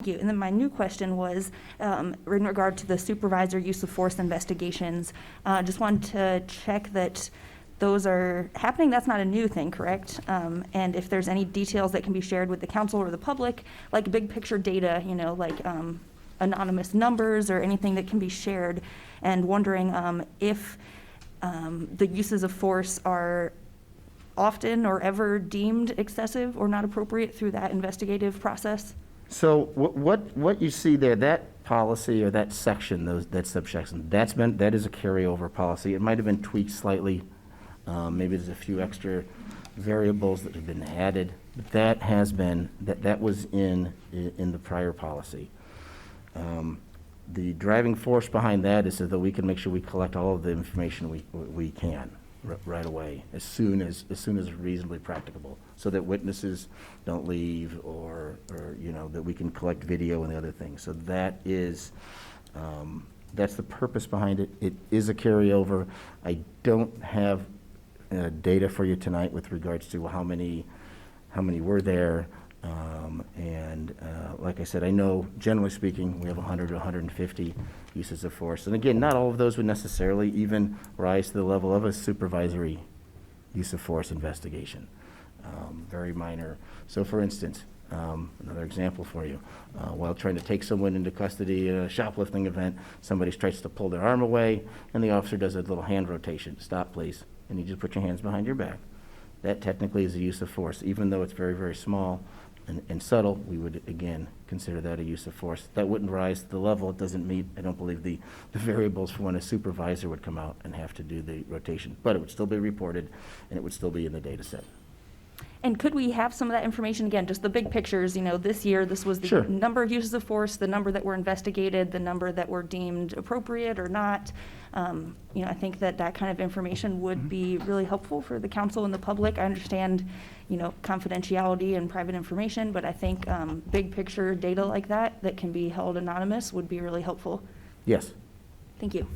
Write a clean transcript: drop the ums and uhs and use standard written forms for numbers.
Thank you. And then my new question was in regard to the supervisor use of force investigations. Just wanted to check that those are happening. That's not a new thing, correct? And if there's any details that can be shared with the council or the public, like big picture data, like anonymous numbers or anything that can be shared, and wondering if the uses of force are often or ever deemed excessive or not appropriate through that investigative process. So what you see there, that policy or that section, that subsection, that is a carryover policy. It might have been tweaked slightly. Maybe there's a few extra variables that have been added, but that was in the prior policy. The driving force behind that is so that we can make sure we collect all of the information we can right away, as soon as reasonably practicable, so that witnesses don't leave, or that we can collect video and the other things. So that is that's the purpose behind it. It is a carryover. I don't have data for you tonight with regards to how many were there. Like I said, I know generally speaking we have 100 to 150 uses of force, and again, not all of those would necessarily even rise to the level of a supervisory use of force investigation. Very minor. So for instance, another example for you, while trying to take someone into custody at a shoplifting event, somebody tries to pull their arm away, and the officer does a little hand rotation. Stop, please. And you just put your hands behind your back. That technically is a use of force. Even though it's very, very small and subtle, we would, again, consider that a use of force. That wouldn't rise to the level. It doesn't meet, I don't believe, the variables for when a supervisor would come out and have to do the rotation. But it would still be reported, and it would still be in the data set. And could we have some of that information, again, just the big pictures, this year, this was the Sure. number of uses of force, the number that were investigated, the number that were deemed appropriate or not. I think that kind of information would be really helpful for the council and the public. I understand, confidentiality and private information, but I think big picture data like that can be held anonymous would be really helpful. Yes. Thank you.